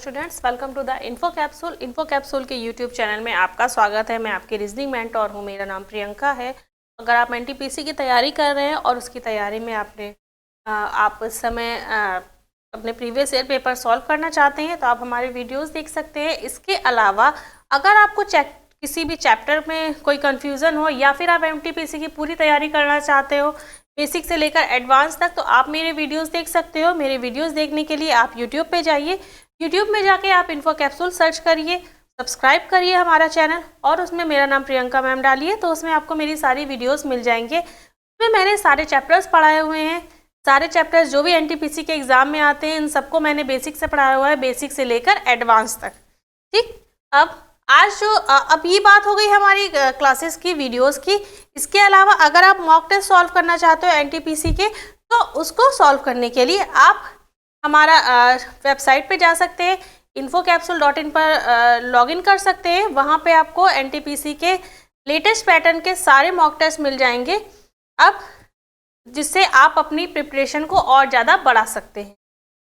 Students, welcome to the info capsule. Info capsule के YouTube channel में आपका स्वागत है। मैं आपकी रीजनिंग मेंटोर हूँ। मेरा नाम प्रियंका है। अगर आप एनटीपीसी की तैयारी कर रहे हैं और उसकी तैयारी में आप इस समय अपने प्रीवियस ईयर पेपर सॉल्व करना चाहते हैं तो आप हमारे वीडियोस देख सकते हैं। इसके अलावा अगर आपको किसी भी चैप्टर में कोई कन्फ्यूज़न हो या फिर आप एनटीपीसी की पूरी तैयारी करना चाहते हो बेसिक से लेकर एडवांस तक, तो आप मेरे वीडियोस देख सकते हो। मेरे वीडियोस देखने के लिए आप यूट्यूब पे जाइए। यूट्यूब में जाके आप इन्फो कैप्सूल सर्च करिए, सब्सक्राइब करिए हमारा चैनल और उसमें मेरा नाम प्रियंका मैम डालिए तो उसमें आपको मेरी सारी वीडियोस मिल जाएंगे। उसमें मैंने सारे चैप्टर्स पढ़ाए हुए हैं। सारे चैप्टर्स जो भी एनटीपीसी के एग्ज़ाम में आते हैं इन सबको मैंने बेसिक से पढ़ाया हुआ है, बेसिक से लेकर एडवांस तक। ठीक, अब ये बात हो गई हमारी क्लासेस की, वीडियोस की। इसके अलावा अगर आप मॉक टेस्ट सॉल्व करना चाहते हो एनटीपीसी के तो उसको सॉल्व करने के लिए आप हमारा वेबसाइट पे जा सकते हैं, infocapsule.in पर लॉगिन कर सकते हैं। वहाँ पे आपको एनटीपीसी के लेटेस्ट पैटर्न के सारे मॉक टेस्ट मिल जाएंगे, अब जिससे आप अपनी प्रिपरेशन को और ज़्यादा बढ़ा सकते हैं।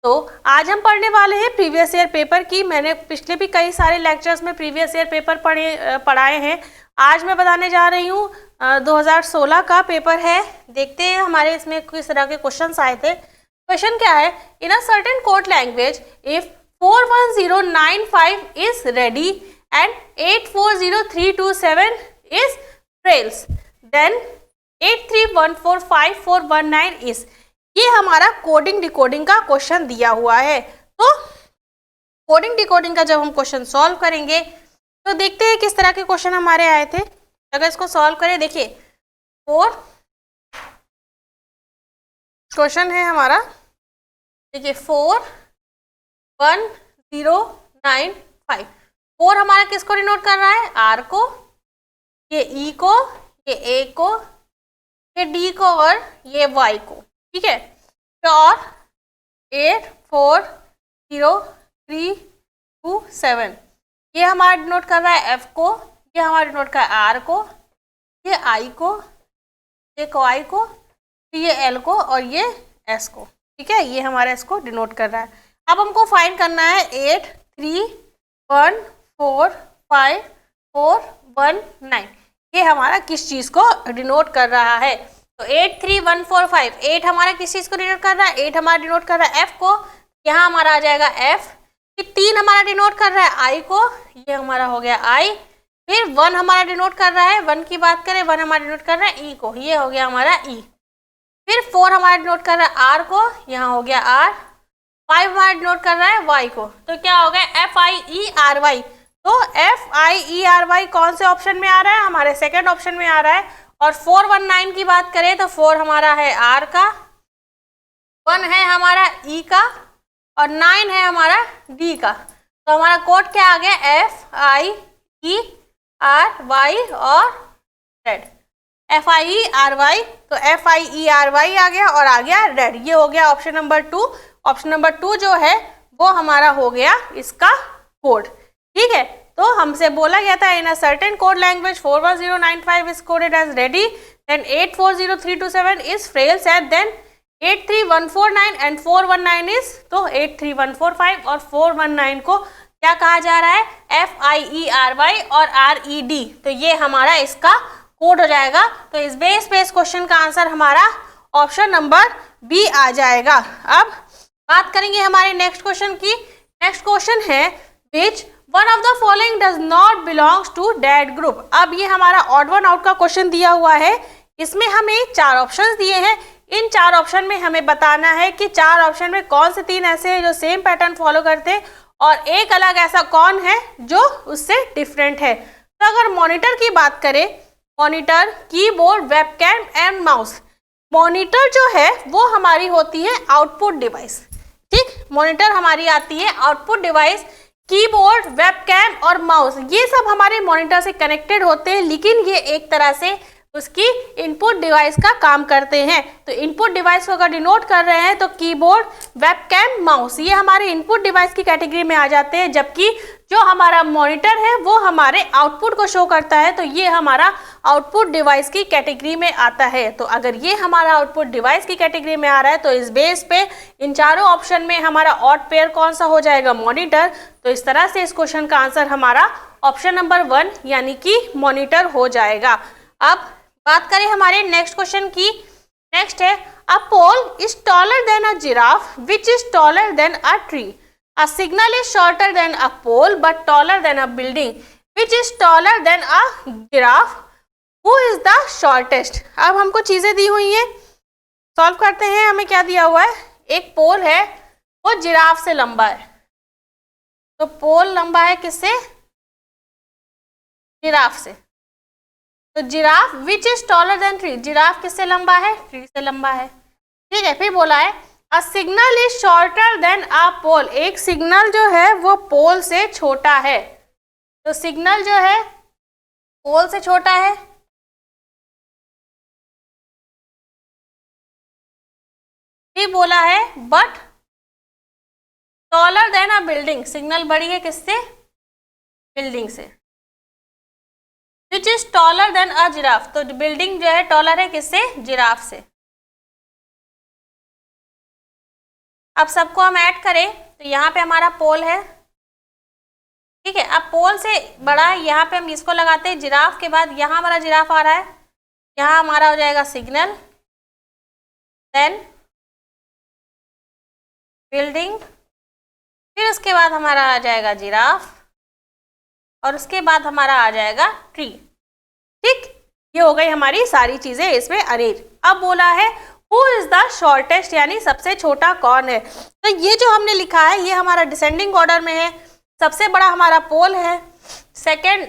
तो आज हम पढ़ने वाले हैं प्रीवियस ईयर पेपर की। मैंने पिछले भी कई सारे लेक्चर्स में प्रीवियस ईयर पेपर पढ़ाए हैं। आज मैं बताने जा रही हूँ 2016 का पेपर है। देखते हैं हमारे इसमें किस तरह के क्वेश्चंस आए थे। क्वेश्चन क्या है, in a certain code language if 41095 is ready and 840327 is frails then 83145419 is. ये हमारा कोडिंग डिकोडिंग का क्वेश्चन दिया हुआ है। तो कोडिंग डिकोडिंग का जब हम क्वेश्चन सॉल्व करेंगे तो देखते हैं किस तरह के क्वेश्चन हमारे आए थे। अगर इसको सॉल्व करें, देखिए 4 क्वेश्चन है हमारा। देखिए 41095। 4 हमारा किसको डिनोट कर रहा है, आर को, ये ई को, ये ए को, ये डी को और ये वाई को। ठीक है, तो और 840327 ये हमारा डिनोट कर रहा है एफ को, ये हमारा डिनोट कर रहा है आर को, ये आई को, ये वाई को, ये एल को और ये एस को। ठीक है, ये हमारा एस को डिनोट कर रहा है। अब हमको फाइंड करना है 83145419 ये हमारा किस चीज़ को डिनोट कर रहा है। तो 83145 8 हमारा किस चीज़ को डिनोट कर रहा है, 8 हमारा डिनोट कर रहा है एफ को, यहाँ हमारा आ जाएगा एफ। फिर 3 हमारा डिनोट कर रहा है आई को, ये हमारा हो गया आई। फिर 1 हमारा डिनोट कर रहा है, 1 की बात करें 1 हमारा डिनोट कर रहा है ई को, ये हो गया हमारा ई। फिर 4 हमारा डिनोट कर रहा है आर को, यहाँ हो गया आर। 5 हमारा डिनोट कर रहा है वाई को, तो क्या हो गया FIERY। तो FIERY कौन से ऑप्शन में आ रहा है, हमारे सेकेंड ऑप्शन में आ रहा है। और 419 की बात करें तो 4 हमारा है आर का, 1 है हमारा ई का और 9 है हमारा डी का। तो हमारा कोड क्या आ गया, FIERY और रेड, FIERY। तो FIERY आ गया और आ गया रेड, ये हो गया ऑप्शन नंबर 2। ऑप्शन नंबर 2 जो है वो हमारा हो गया इसका कोड। ठीक है, तो हमसे बोला गया था in a certain code language 41095 is coded as ready, then 840327 is frails and then 83149 and 419 is, तो 83145 और 419 को क्या कहा जा रहा है, FIERY और RED। तो ये हमारा इसका कोड हो जाएगा। तो इस बेस क्वेश्चन का आंसर हमारा ऑप्शन नंबर बी आ जाएगा। अब बात करेंगे हमारे नेक्स्ट क्वेश्चन की। नेक्स्ट क्वेश्चन है which one of the following does not belongs to date group. अब ये हमारा ऑड वन आउट का क्वेश्चन दिया हुआ है। इसमें हमें 4 ऑप्शंस दिए हैं। इन 4 ऑप्शन में हमें बताना है कि 4 ऑप्शन में कौन से 3 ऐसे हैं जो सेम पैटर्न फॉलो करते हैं और एक अलग ऐसा कौन है जो उससे डिफरेंट है। तो अगर मॉनिटर की बात करें, monitor, keyboard, webcam and mouse. Monitor जो है वो हमारी होती है आउटपुट डिवाइस। ठीक, मॉनिटर हमारी आती है आउटपुट डिवाइस। कीबोर्ड, वेबकैम और माउस ये सब हमारे मॉनिटर से कनेक्टेड होते हैं, लेकिन ये एक तरह से उसकी इनपुट डिवाइस का काम करते हैं। तो इनपुट डिवाइस को अगर डिनोट कर रहे हैं तो कीबोर्ड, वेबकैम, माउस, ये हमारे इनपुट डिवाइस की कैटेगरी में आ जाते हैं, जबकि जो हमारा मॉनिटर है वो हमारे आउटपुट को शो करता है, तो ये हमारा आउटपुट डिवाइस की कैटेगरी में आता है। तो अगर ये हमारा आउटपुट डिवाइस की कैटेगरी में आ रहा है तो इस बेस पे इन चारों ऑप्शन में हमारा ऑड पेयर कौन सा हो जाएगा, मॉनिटर। तो इस तरह से इस क्वेश्चन का आंसर हमारा ऑप्शन नंबर 1 यानी कि मॉनिटर हो जाएगा। अब बात करें हमारे नेक्स्ट क्वेश्चन की। नेक्स्ट है a pole is taller than a giraffe which is taller than a tree. A signal is shorter than a pole but taller than a building which is taller than a giraffe. Who is the shortest. अब हमको चीजें दी हुई हैं, solve करते हैं। हमें क्या दिया हुआ है, एक पोल है वो जिराफ से लंबा है, तो पोल लंबा है किससे, जिराफ से। तो giraffe which is taller then tree, giraffe किससे लंबा है, ट्री से लंबा है। ठीक है, फिर बोला है a signal is shorter than a pole, एक सिग्नल जो है वो पोल से छोटा है। तो सिग्नल जो है पोल से छोटा है। फिर बोला है but taller than a building, signal बड़ी है किससे, बिल्डिंग से। विच is taller than a giraffe, तो बिल्डिंग जो है टॉलर है किससे, जिराफ से। अब सबको हम ऐड करें तो यहाँ पे हमारा पोल है, ठीक है। अब पोल से बड़ा है, यहाँ पे हम इसको लगाते हैं, जिराफ के बाद यहाँ हमारा जिराफ आ रहा है, यहाँ हमारा हो जाएगा सिग्नल, देन बिल्डिंग, फिर उसके बाद हमारा आ जाएगा जिराफ, और उसके बाद हमारा आ जाएगा ट्री। ठीक, ये हो गई हमारी सारी चीजें इसमें अरेंज। अब बोला है हु इज द शॉर्टेस्ट, यानी सबसे छोटा कौन है। तो ये जो हमने लिखा है ये हमारा डिसेंडिंग ऑर्डर में है। सबसे बड़ा हमारा पोल है, सेकेंड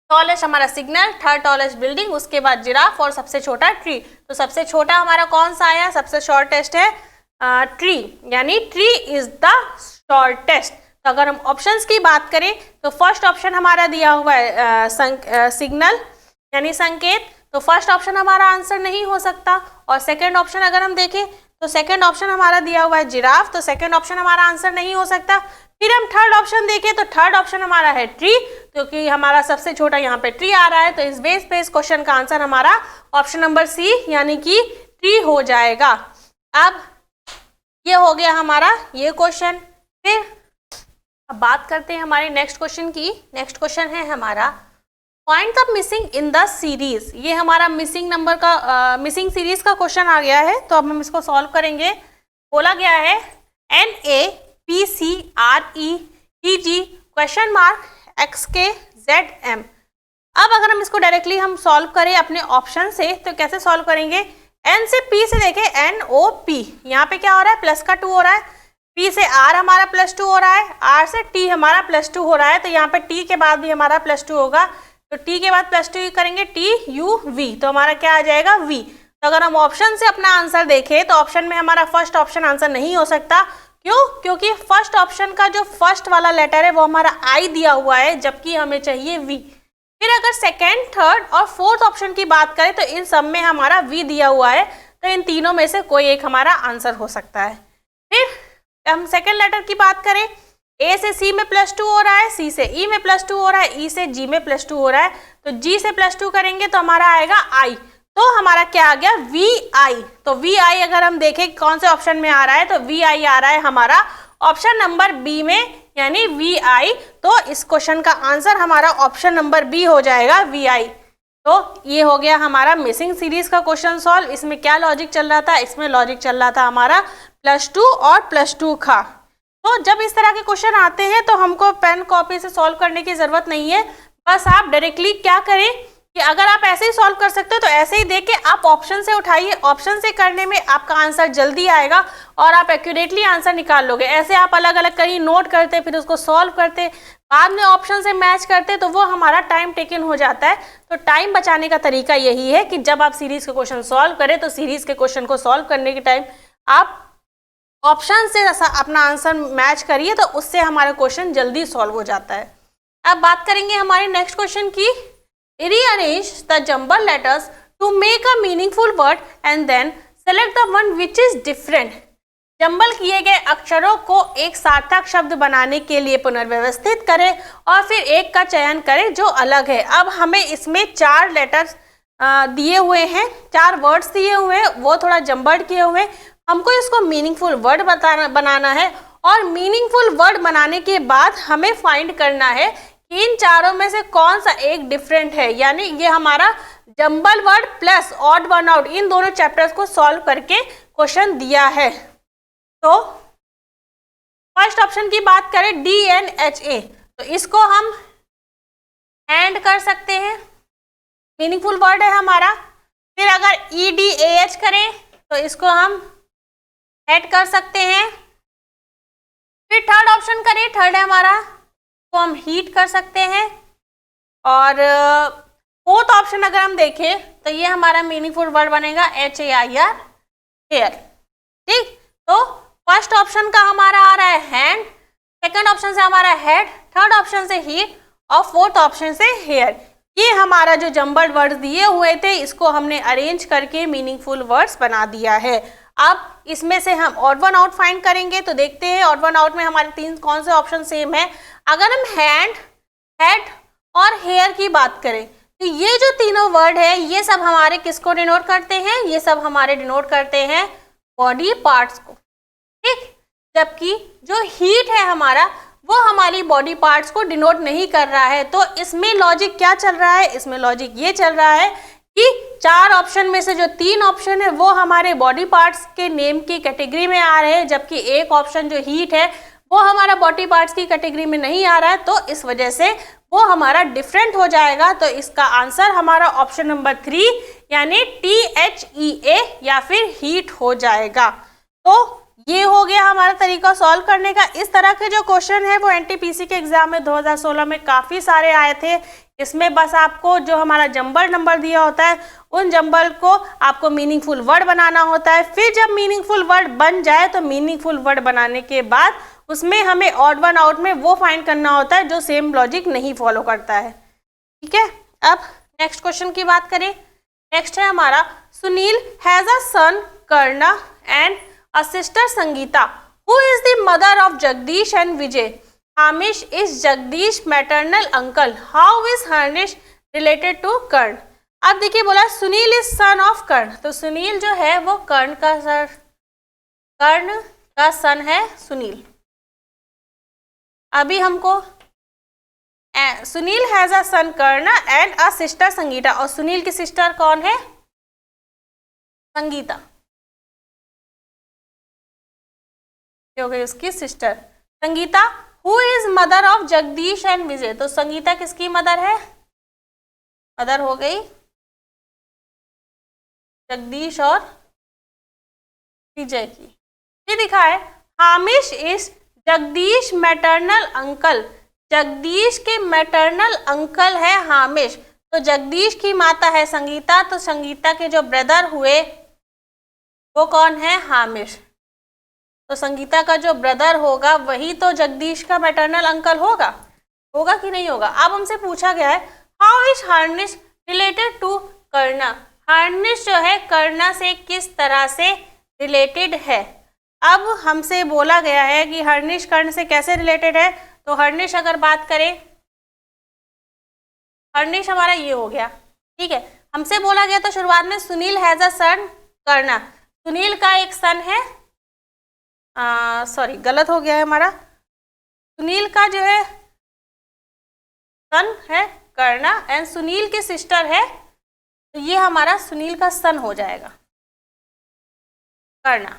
टॉलेस्ट हमारा सिग्नल, थर्ड टॉलेस्ट बिल्डिंग, उसके बाद जिराफ और सबसे छोटा ट्री। तो सबसे छोटा हमारा कौन सा आया, सबसे शॉर्टेस्ट है ट्री, यानी ट्री इज द शॉर्टेस्ट। तो अगर हम ऑप्शंस की बात करें तो फर्स्ट ऑप्शन हमारा दिया हुआ है सिग्नल यानी संकेत, तो फर्स्ट ऑप्शन हमारा आंसर नहीं हो सकता। और सेकंड ऑप्शन अगर हम देखें तो सेकंड ऑप्शन हमारा दिया हुआ है जिराफ, तो सेकंड ऑप्शन हमारा आंसर नहीं हो सकता। फिर हम थर्ड ऑप्शन देखें तो थर्ड ऑप्शन हमारा है ट्री, क्योंकि हमारा सबसे छोटा यहाँ पे ट्री आ रहा है। तो इस बेस पे इस क्वेश्चन का आंसर हमारा ऑप्शन नंबर सी यानी कि ट्री हो जाएगा। अब ये हो गया हमारा ये क्वेश्चन। फिर अब बात करते हैं हमारे नेक्स्ट क्वेश्चन की। नेक्स्ट क्वेश्चन है हमारा point the missing in the series. ये हमारा मिसिंग नंबर का मिसिंग सीरीज का क्वेश्चन आ गया है, तो अब हम इसको सॉल्व करेंगे। बोला गया है NAPCREEG क्वेश्चन मार्क XKZM। अब अगर हम इसको डायरेक्टली हम सॉल्व करें अपने ऑप्शन से तो कैसे सॉल्व करेंगे, N से P से देखें NOP, यहाँ पे क्या हो रहा है प्लस का 2 हो रहा है, P से R हमारा +2 हो रहा है, R से T हमारा +2 हो रहा है, तो यहाँ पे T के बाद भी हमारा +2 होगा, तो T के बाद +2 करेंगे TUV, तो हमारा क्या आ जाएगा V। तो अगर हम ऑप्शन से अपना आंसर देखें तो ऑप्शन में हमारा फर्स्ट ऑप्शन आंसर नहीं हो सकता। क्यों, क्योंकि फर्स्ट ऑप्शन का जो फर्स्ट वाला लेटर है वो हमारा I दिया हुआ है, जबकि हमें चाहिए V। फिर अगर सेकेंड, थर्ड और फोर्थ ऑप्शन की बात करें तो इन सब में हमारा V दिया हुआ है, तो इन तीनों में से कोई एक हमारा आंसर हो सकता है। फिर हम सेकेंड लेटर की बात करें, A से C में +2 हो रहा है, C से E में +2 हो रहा है, E से G में +2 हो रहा है, तो G से +2 करेंगे तो हमारा आएगा I, तो हमारा क्या आ गया VI। तो VI अगर हम देखें कौन से ऑप्शन में आ रहा है तो VI आ रहा है हमारा ऑप्शन नंबर बी में, यानी VI। तो इस क्वेश्चन का आंसर हमारा ऑप्शन नंबर बी हो जाएगा VI। तो ये हो गया हमारा मिसिंग सीरीज का क्वेश्चन सॉल्व। इसमें क्या लॉजिक चल रहा था, इसमें लॉजिक चल रहा था हमारा +2 और +2 का। तो जब इस तरह के क्वेश्चन आते हैं तो हमको पेन कॉपी से सॉल्व करने की जरूरत नहीं है, बस आप डायरेक्टली क्या करें कि अगर आप ऐसे ही सॉल्व कर सकते हो तो ऐसे ही देख के आप ऑप्शन से उठाइए। ऑप्शन से करने में आपका आंसर जल्दी आएगा और आप एक्यूरेटली आंसर निकाल लोगे। ऐसे आप अलग अलग कहीं नोट करते फिर उसको सॉल्व करते बाद में ऑप्शन से मैच करते तो वो हमारा टाइम टेकन हो जाता है। तो टाइम बचाने का तरीका यही है कि जब आप सीरीज के क्वेश्चन सॉल्व करें तो सीरीज के क्वेश्चन को सॉल्व करने के टाइम आप ऑप्शन से अपना आंसर मैच करिए, तो उससे हमारा क्वेश्चन जल्दी सॉल्व हो जाता है। अब बात करेंगे हमारे नेक्स्ट क्वेश्चन की। rearrange the jumbled letters to make a meaningful word and then select the one which is different. Jumble किए गए अक्षरों को एक सार्थक शब्द बनाने के लिए पुनर्व्यवस्थित करें और फिर एक का चयन करें जो अलग है। अब हमें इसमें 4 लेटर्स दिए हुए हैं, 4 वर्ड्स दिए हुए हैं, वो थोड़ा जंबल्ड किए हुए हैं। हमको इसको मीनिंगफुल वर्ड बनाना है और मीनिंगफुल वर्ड बनाने के बाद हमें फाइंड करना है कि इन चारों में से कौन सा एक डिफरेंट है। यानी ये हमारा jumble word plus odd one out, इन दोनों चैप्टर्स को सॉल्व करके क्वेश्चन दिया है। तो फर्स्ट ऑप्शन की बात करें DNHA, तो इसको हम एंड कर सकते हैं, मीनिंगफुल वर्ड है हमारा। फिर अगर EDAH करें तो इसको हम ऐड कर सकते हैं। फिर थर्ड ऑप्शन करें, थर्ड है हमारा, तो हम हीट कर सकते हैं। और फोर्थ ऑप्शन अगर हम देखें तो ये हमारा मीनिंगफुल वर्ड बनेगा HAIR, हेयर। ठीक, तो फर्स्ट ऑप्शन का हमारा आ रहा है हैंड, सेकंड ऑप्शन से हमारा हेड, थर्ड ऑप्शन से हीट और फोर्थ ऑप्शन से हेयर। ये हमारा जो जंबल्ड वर्ड्स दिए हुए थे इसको हमने अरेंज करके मीनिंगफुल वर्ड्स बना दिया है। अब इसमें से हम ऑड वन आउट फाइंड करेंगे, तो देखते हैं ऑड वन आउट में हमारे 3 कौन से ऑप्शन सेम है। अगर हम हैंड, हेड और हेयर की बात करें तो ये जो तीनों वर्ड है ये सब हमारे किसको डिनोट करते हैं, ये सब हमारे डिनोट करते हैं बॉडी पार्ट्स को। ठीक, जबकि जो हीट है हमारा वो हमारी बॉडी पार्ट्स को डिनोट नहीं कर रहा है। तो इसमें लॉजिक क्या चल रहा है, इसमें लॉजिक ये चल रहा है कि 4 ऑप्शन में से जो 3 ऑप्शन है वो हमारे बॉडी पार्ट्स के नेम की कैटेगरी में आ रहे हैं, जबकि एक ऑप्शन जो हीट है वो हमारा बॉडी पार्ट्स की कैटेगरी में नहीं आ रहा है। तो इस वजह से वो हमारा डिफरेंट हो जाएगा। तो इसका आंसर हमारा ऑप्शन नंबर 3 यानी THEA या फिर हीट हो जाएगा। तो ये हो गया हमारा तरीका सॉल्व करने का। इस तरह के जो क्वेश्चन है वो NTPC के एग्जाम में 2016 में काफ़ी सारे आए थे। इसमें बस आपको जो हमारा जंबल नंबर दिया होता है उन जंबल को आपको मीनिंगफुल वर्ड बनाना होता है। फिर जब मीनिंगफुल वर्ड बन जाए तो मीनिंगफुल वर्ड बनाने के बाद उसमें हमें ऑड वन आउट में वो फाइंड करना होता है जो सेम लॉजिक नहीं फॉलो करता है। ठीक है, अब नेक्स्ट क्वेश्चन की बात करें। नेक्स्ट है हमारा, Sunil has a son Karna and a sister Sangeeta, who is the mother of Jagdish and Vijay. Hamish is Jagdish maternal uncle. How is Harnish related to Karn? अब देखिए बोला सुनील इज सन ऑफ कर्ण, तो सुनील जो है वो कर्ण का सन है सुनील। अभी हमको Sunil has a son Karna and a sister Sangeeta, और सुनील की सिस्टर कौन है, संगीता हो गई उसकी sister Sangeeta. Who is mother of Jagdish and Vijay, तो संगीता किसकी मदर है, मदर हो गई जगदीश और विजय की। ये दिखा है Hamish is Jagdish maternal uncle, Jagdish के मैटरनल अंकल है हामिश, तो जगदीश की माता है संगीता, तो संगीता के जो ब्रदर हुए वो कौन है, हामिश। तो संगीता का जो ब्रदर होगा वही तो जगदीश का मैटरनल अंकल होगा, होगा कि नहीं होगा। अब हमसे पूछा गया है हाउ इज हार्निश रिलेटेड टू कर्णा, हार्निश जो है कर्णा से किस तरह से रिलेटेड है। अब हमसे बोला गया है कि हर्निश कर्ण से कैसे रिलेटेड है, तो हर्निश अगर बात करें, हर्निश हमारा ये हो गया, ठीक है। हमसे बोला गया तो शुरुआत में सुनील हैज अ सन कर्णा, सुनील का एक सन है, सॉरी गलत हो गया है हमारा, सुनील का जो है सन है कर्णा एंड सुनील की सिस्टर है, तो ये हमारा सुनील का सन हो जाएगा कर्णा।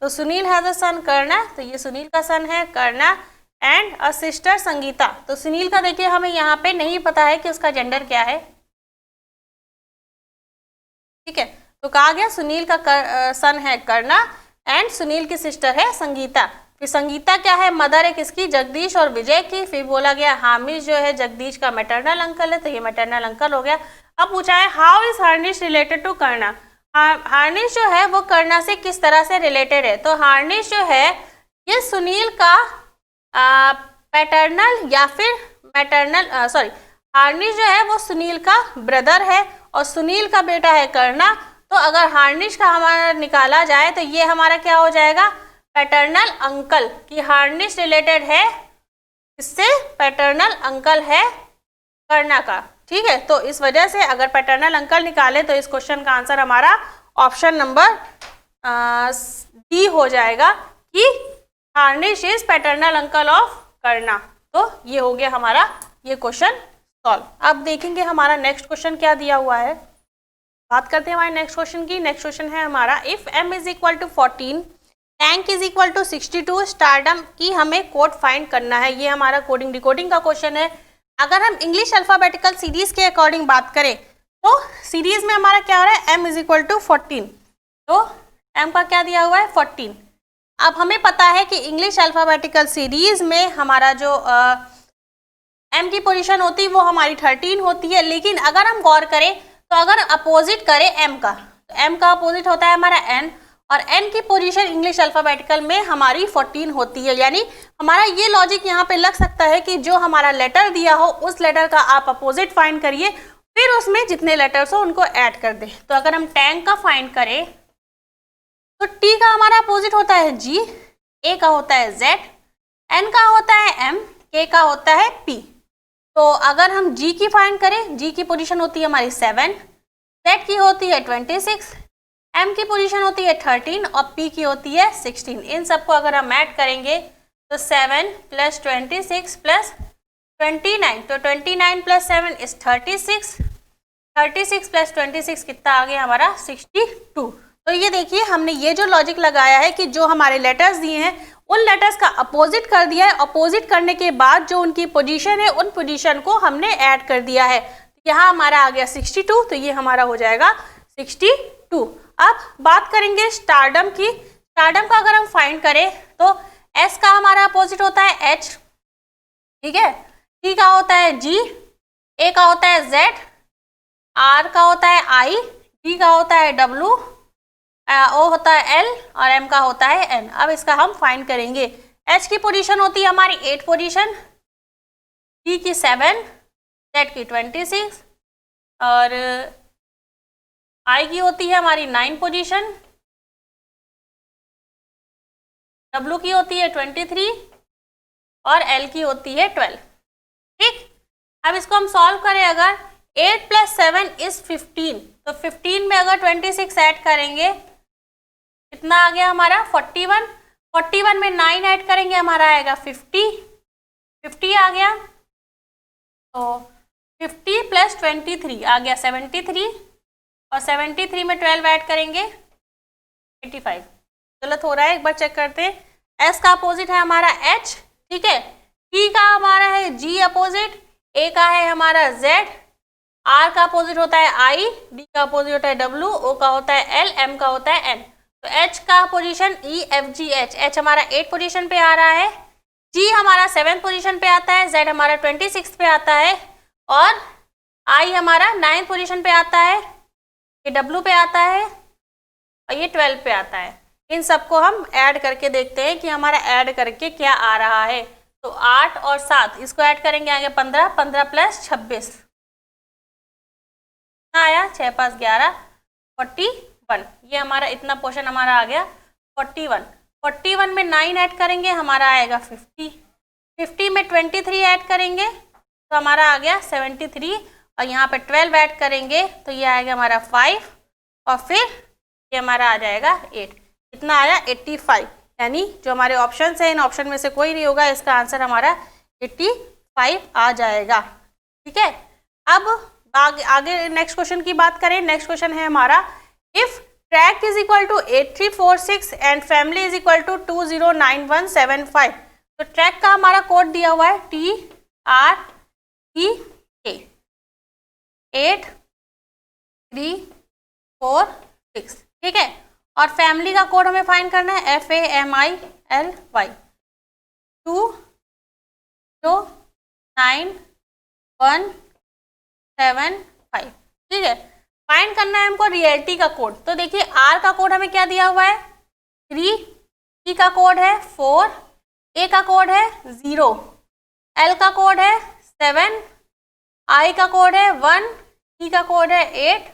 तो सुनील हैज अ सन कर्णा, तो ये सुनील का सन है कर्णा एंड अ सिस्टर संगीता। तो सुनील का देखिए हमें यहाँ पे नहीं पता है कि उसका जेंडर क्या है, ठीक है। तो कहा गया सुनील का सन है कर्णा एंड सुनील की सिस्टर है संगीता। फिर संगीता क्या है, मदर है किसकी, जगदीश और विजय की। फिर बोला गया हामिश जो है जगदीश का मैटरनल अंकल है, तो ये मैटरनल अंकल हो गया। अब पूछा है हाउ इज हार्निश रिलेटेड टू कर्णा, हार्निश जो है वो कर्णा से किस तरह से रिलेटेड है। तो हार्निश जो है ये सुनील का पैटर्नल या फिर मैटरनल हार्निश जो है वो सुनील का ब्रदर है और सुनील का बेटा है करना। तो अगर हार्निश का हमारा निकाला जाए तो ये हमारा क्या हो जाएगा, पैटर्नल अंकल, कि हार्निश रिलेटेड है इससे, पैटर्नल अंकल है करना का। ठीक है, तो इस वजह से अगर पैटर्नल अंकल निकाले तो इस क्वेश्चन का आंसर हमारा ऑप्शन नंबर डी हो जाएगा कि हार्निश इज पैटर्नल अंकल ऑफ करना। तो ये हो गया हमारा ये क्वेश्चन सॉल्व। अब देखेंगे हमारा नेक्स्ट क्वेश्चन क्या दिया हुआ है। बात करते हैं हमारे नेक्स्ट क्वेश्चन की। नेक्स्ट क्वेश्चन है हमारा, if m is equal to 14, tank is equal to 62, stardom की हमें कोड फाइंड करना है। ये हमारा कोडिंग डिकोडिंग का क्वेश्चन है। अगर हम इंग्लिश अल्फाबेटिकल सीरीज के अकॉर्डिंग बात करें तो सीरीज में हमारा क्या हो रहा है, m इज इक्वल टू 14, तो m का क्या दिया हुआ है 14। अब हमें पता है कि इंग्लिश अल्फाबेटिकल सीरीज में हमारा जो m की पोजीशन होती है वो हमारी 13 होती है, लेकिन अगर हम गौर करें तो अगर अपोजिट करें m का, तो m का अपोजिट होता है हमारा n, और n की पोजीशन इंग्लिश अल्फाबेटिकल में हमारी 14 होती है। यानी हमारा ये लॉजिक यहाँ पे लग सकता है कि जो हमारा लेटर दिया हो उस लेटर का आप अपोजिट फाइंड करिए, फिर उसमें जितने लेटर्स हो उनको ऐड कर दें। तो अगर हम टैंक का फाइंड करें तो t का हमारा अपोजिट होता है g, a का होता है z, n का होता है m, k का होता है p। तो अगर हम g की फाइंड करें, g की पोजीशन होती है हमारी 7, z की होती है 26, m की पोजीशन होती है 13 और p की होती है 16। इन सबको अगर हम ऐड करेंगे तो 7 + 26 + 29, तो 29 + 7 इज 36, 36 + 26 कितना आ गया हमारा 62। तो ये देखिए हमने ये जो लॉजिक लगाया है कि जो हमारे लेटर्स दिए हैं उन लेटर्स का अपोजिट कर दिया है, अपोजिट करने के बाद जो उनकी पोजीशन है उन पोजीशन को हमने ऐड कर दिया है। यहाँ हमारा आ गया 62, तो ये हमारा हो जाएगा 62। अब बात करेंगे स्टारडम की। स्टारडम का अगर हम फाइंड करें तो S का हमारा अपोजिट होता है H, ठीक है, T का होता है G, A का होता है Z, R का होता है I, D का होता है W, O होता है L और M का होता है N। अब इसका हम फाइंड करेंगे। H की पोजीशन होती है हमारी 8 पोजीशन, T की 7, Z की 26 और I की होती है हमारी 9 पोजीशन, W की होती है 23 और L की होती है 12। ठीक, अब इसको हम सॉल्व करें, अगर 8 + 7 इज 15, तो 15 में अगर 26 ऐड करेंगे कितना आ गया हमारा 41, 41 में 9 ऐड करेंगे हमारा आएगा 50, 50 आ गया। तो 50 + 23 आ गया 73 और 73 में 12 ऐड करेंगे 85। गलत हो रहा है, एक बार चेक करते हैं। S का अपोजिट है हमारा H, ठीक है, T का हमारा है G अपोजिट, A का है हमारा Z, R का अपोजिट होता है I, D का अपोजिट होता है W, O का होता है L, M का होता है N। तो H का position E F G H, H हमारा 8 पोजीशन पे आ रहा है, G हमारा 7 पोजीशन पे आता है, Z हमारा 26 पे आता है और I हमारा 9 पोजीशन पे आता है, ये W पे आता है और ये 12 पे आता है। इन सबको हम ऐड करके देखते हैं कि हमारा ऐड करके क्या आ रहा है। तो 8 और 7 इसको ऐड करेंगे आगे 15, 15 + 26 आया 6 × 5 = 11, 41। ये हमारा इतना पोर्शन हमारा आ गया 41। 41 में 9 ऐड करेंगे हमारा आएगा 50, 50 में 23 ऐड करेंगे तो हमारा आ गया 73 और यहाँ पे 12 ऐड करेंगे तो ये आएगा हमारा 5 और फिर ये हमारा आ जाएगा 8। कितना आया 85। यानी जो हमारे ऑप्शन है इन ऑप्शन में से कोई नहीं होगा, इसका आंसर हमारा 85 आ जाएगा। ठीक है, अब आगे नेक्स्ट क्वेश्चन की बात करें। नेक्स्ट क्वेश्चन है हमारा, if track is equal to 8346 and family is equal to 209175। तो ट्रैक का हमारा कोड दिया हुआ है TREK 8346, ठीक है, और फैमिली का कोड हमें फाइंड करना है FAMILY 209175, ठीक है। फाइंड करना है हमको रियलिटी का कोड। तो देखिए R का कोड हमें क्या दिया हुआ है 3, T का कोड है 4, A का कोड है 0, L का कोड है 7 I का कोड है 1, E का कोड है 8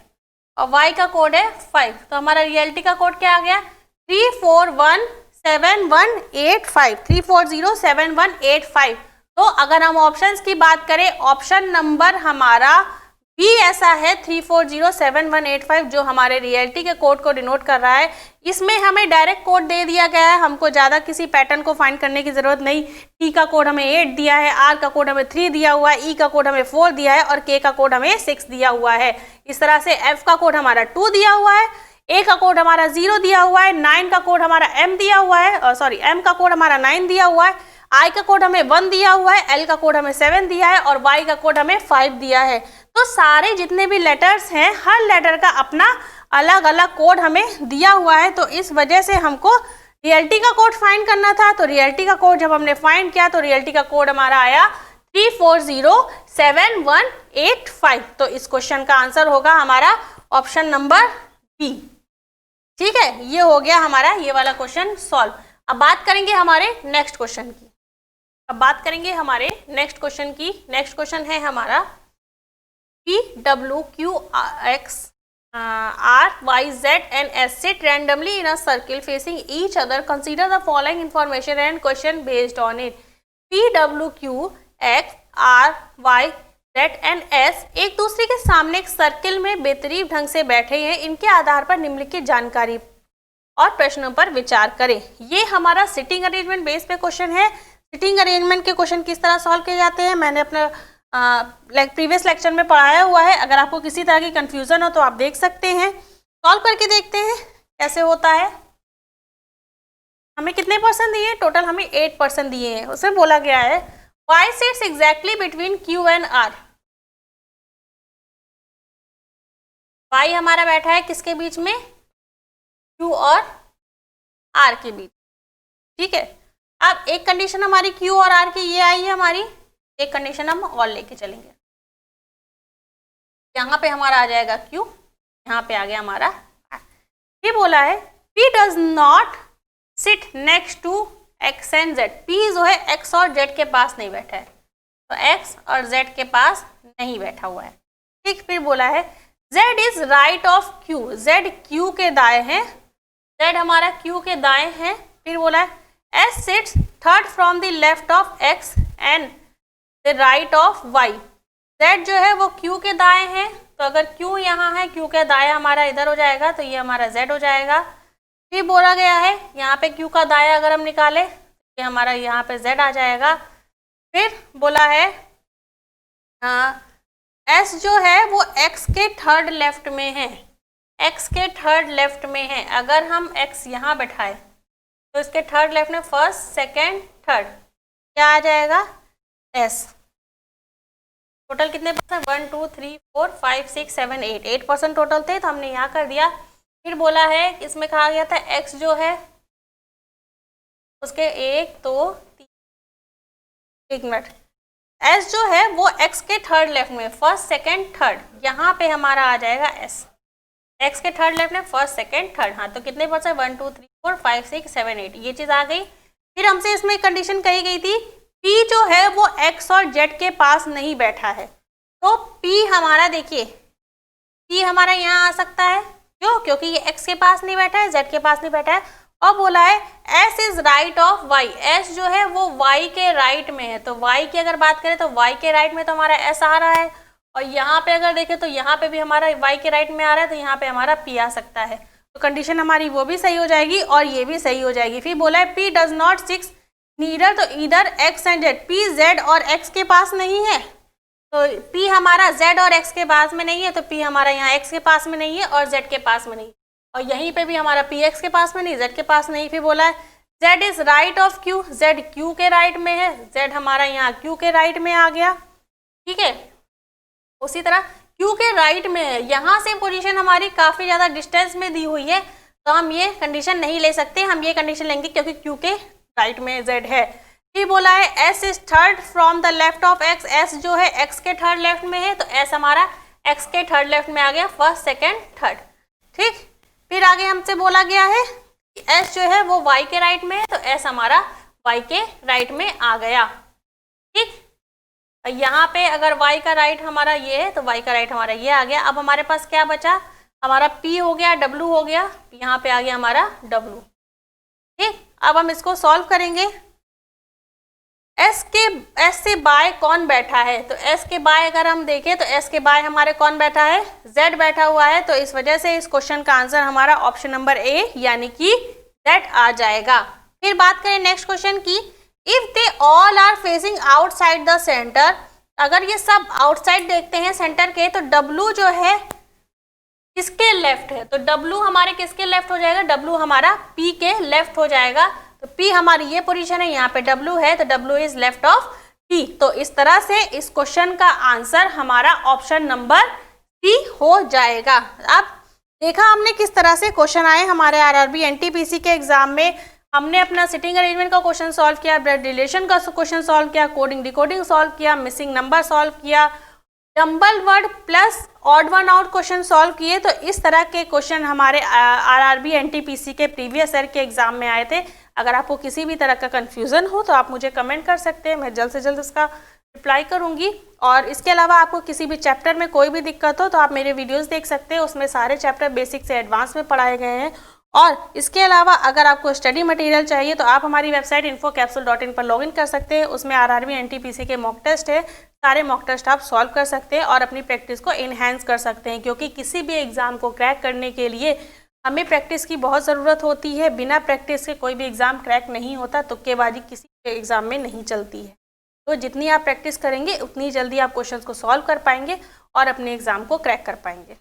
और Y का कोड है 5। तो हमारा रियलिटी का कोड क्या आ गया? 3407185, 3407185। तो अगर हम ऑप्शंस की बात करें, ऑप्शन नंबर हमारा बी ऐसा है 3407185 जो हमारे रियलिटी के कोड को डिनोट कर रहा है। इसमें हमें डायरेक्ट कोड दे दिया गया है, हमको ज़्यादा किसी पैटर्न को फाइंड करने की ज़रूरत नहीं। टी का कोड हमें 8 दिया है, आर का कोड हमें 3 दिया हुआ है, ई का कोड हमें 4 दिया है और के का कोड हमें 6 दिया हुआ है। इस तरह से एफ का कोड हमारा 2 दिया हुआ है, ए का कोड हमारा 0 दिया हुआ है, 9 का कोड हमारा एम दिया हुआ है, सॉरी एम का कोड हमारा 9 दिया हुआ है, आई का कोड हमें 1 दिया हुआ है, एल का कोड हमें 7 दिया है और वाई का कोड हमें 5 दिया है। तो सारे जितने भी लेटर्स हैं, हर लेटर का अपना अलग अलग कोड हमें दिया हुआ है। तो इस वजह से हमको रियलिटी का कोड फाइंड करना था। तो रियलिटी का कोड जब हमने फाइंड किया तो रियलिटी का कोड हमारा आया 3407185। तो इस क्वेश्चन का आंसर होगा हमारा ऑप्शन नंबर बी। ठीक है, ये हो गया हमारा ये वाला क्वेश्चन सॉल्व। अब बात करेंगे हमारे नेक्स्ट क्वेश्चन की। नेक्स्ट क्वेश्चन है हमारा P, W, Q, X, R, Y, Z and S sit randomly in a circle facing each other. Consider the following information and question based on it. P, W, Q, X, R, Y, Z and S एक दूसरे के सामने एक circle में बेतरतीब ढंग से बैठे हैं। इनके आधार पर निम्नलिखित जानकारी और प्रश्नों पर विचार करें। ये हमारा सिटिंग अरेंजमेंट बेस पे क्वेश्चन है। सिटिंग अरेंजमेंट के क्वेश्चन किस तरह सॉल्व किए जाते हैं मैंने अपना प्रीवियस लेक्चर में पढ़ाया हुआ है। अगर आपको किसी तरह की कंफ्यूजन हो तो आप देख सकते हैं। सॉल्व करके देखते हैं कैसे होता है। हमें कितने परसेंट दिए? टोटल हमें 8% दिए हैं। उसमें बोला गया है Y sits exactly between Q and R। Y हमारा बैठा है किसके बीच में? Q और R के बीच। ठीक है, अब एक कंडीशन हमारी Q और R की ये आई है हमारी, एक कंडीशन हम और लेके चलेंगे। यहाँ पे हमारा आ जाएगा Q, यहाँ पे आ गया हमारा R। ये बोला है P does not sit next to X and Z। P जो है X और Z के पास नहीं बैठा है, तो X और Z के पास नहीं बैठा हुआ है। ठीक, फिर बोला है Z is right of Q। Z Q के दाएं हैं, Z हमारा Q के दाएं हैं। फिर बोला है S sits third from the left of X and the right of Y। Z जो है वो Q के दाएं हैं, तो अगर Q यहाँ है, Q के दाएं हमारा इधर हो जाएगा, तो ये हमारा Z हो जाएगा। फिर बोला गया है यहाँ पे Q का दाएं अगर हम निकाले, ये हमारा यहाँ पे Z आ जाएगा। फिर बोला है S जो है वो X के थर्ड लेफ्ट में है, X के थर्ड लेफ्ट में है। अगर हम X यहाँ बैठाए तो इसके थर्ड लेफ्ट में फर्स्ट, सेकेंड, थर्ड क्या आ जाएगा? S। टोटल कितने परसेंट? 1 2 3 4 5 6 7 8% टोटल थे, तो हमने यहाँ कर दिया। फिर बोला है इसमें कहा गया था X जो है उसके 1 2 3 1 मिनट, S जो है वो X के थर्ड लेफ्ट में फर्स्ट, सेकेंड, थर्ड, यहाँ पे हमारा आ जाएगा S। X के थर्ड लेफ्ट में फर्स्ट, सेकेंड, थर्ड। हाँ, तो कितने परसेंट? 1 2 3 4 5 6 7 8 ये चीज़ आ गई। फिर हमसे इसमें कंडीशन कही गई थी P जो है वो X और Z के पास नहीं बैठा है, तो P हमारा देखिए, P हमारा यहाँ आ सकता है। क्यों? क्योंकि ये X के पास नहीं बैठा है, Z के पास नहीं बैठा है। और बोला है S is right of Y। S जो है वो Y के राइट में है, तो Y की अगर बात करें तो Y के राइट में तो हमारा S आ रहा है, और यहाँ पे अगर देखें तो यहाँ पे भी हमारा Y के राइट में आ रहा है, तो यहाँ पे हमारा P आ सकता है। तो कंडीशन हमारी वो भी सही हो जाएगी और ये भी सही हो जाएगी। फिर बोला है P डज नॉट सिक्स नीडर, तो इधर X and Z, P Z और X के पास नहीं है, तो P हमारा Z और X के पास में नहीं है, तो P हमारा यहाँ X के पास में नहीं है और Z के पास में नहीं, और यहीं पे भी हमारा P X के पास में नहीं, Z के पास नहीं। फिर बोला है Z is right of Q। Z Q के राइट में है, Z हमारा यहाँ Q के राइट में आ गया। ठीक है, उसी तरह Q के राइट में है, यहाँ से पोजीशन हमारी काफ़ी ज़्यादा डिस्टेंस में दी हुई है, तो हम ये कंडीशन नहीं ले सकते। हम ये कंडीशन लेंगे क्योंकि Q के राइट में Z है। फिर बोला है S is third from the left of X। S जो है X के थर्ड लेफ्ट में है, तो S हमारा X के थर्ड लेफ्ट में आ गया, फर्स्ट, सेकेंड, थर्ड। ठीक, फिर आगे हमसे बोला गया है कि S जो है वो Y के राइट में है, तो S हमारा Y के राइट में आ गया। ठीक, यहाँ पे अगर y का राइट हमारा ये है तो y का राइट हमारा ये आ गया। अब हमारे पास क्या बचा, हमारा p हो गया, w हो गया, यहाँ पे आ गया हमारा w। ठीक, अब हम इसको सॉल्व करेंगे। s से बाय कौन बैठा है, तो s के बाय अगर हम देखें तो s के बाय हमारे कौन बैठा है, z बैठा हुआ है। तो इस वजह से इस क्वेश्चन का आंसर हमारा ऑप्शन नंबर ए यानी कि z आ जाएगा। फिर बात करें नेक्स्ट क्वेश्चन की, if they all are facing outside the centre, अगर ये सब आउटसाइड देखते हैं सेंटर के, तो w जो है किसके लेफ्ट है, तो w हमारे किसके लेफ्ट हो जाएगा, w हमारा p के लेफ्ट हो जाएगा। तो p हमारी ये पोजीशन है, यहाँ पे w है, तो w is left of p। तो इस तरह से इस क्वेश्चन का आंसर हमारा ऑप्शन नंबर सी हो जाएगा। अब देखा हमने किस तरह से क्वेश्चन आए हमारे आरआरबी एनटीपीसी के एग्जाम में। हमने अपना सिटिंग अरेंजमेंट का क्वेश्चन सॉल्व किया, ब्लड रिलेशन का क्वेश्चन सॉल्व किया, कोडिंग डिकोडिंग सॉल्व किया, मिसिंग नंबर सॉल्व किया, jumble word plus odd one out question solve किए। तो इस तरह के क्वेश्चन हमारे आरआरबी एनटीपीसी के प्रीवियस ईयर के एग्जाम में आए थे। अगर आपको किसी भी तरह का कन्फ्यूज़न हो तो आप मुझे कमेंट कर सकते हैं, मैं जल्द से जल्द इसका रिप्लाई करूंगी। और इसके अलावा आपको किसी भी चैप्टर में कोई भी दिक्कत हो तो आप मेरे वीडियोस देख सकते हैं, उसमें सारे चैप्टर बेसिक से एडवांस में पढ़ाए गए हैं। और इसके अलावा अगर आपको स्टडी मटेरियल चाहिए तो आप हमारी वेबसाइट infocapsule.in पर लॉगिन कर सकते हैं। उसमें आरआरबी एनटीपीसी के मॉक टेस्ट है, सारे मॉक टेस्ट आप सॉल्व कर सकते हैं और अपनी प्रैक्टिस को इन्हेंस कर सकते हैं, क्योंकि किसी भी एग्ज़ाम को क्रैक करने के लिए हमें प्रैक्टिस की बहुत ज़रूरत होती है। बिना प्रैक्टिस के कोई भी एग्ज़ाम क्रैक नहीं होता, तुक्केबाजी किसी एग्ज़ाम में नहीं चलती है। तो जितनी आप प्रैक्टिस करेंगे उतनी जल्दी आप क्वेश्चंस को सॉल्व कर पाएंगे और अपने एग्ज़ाम को क्रैक कर पाएंगे।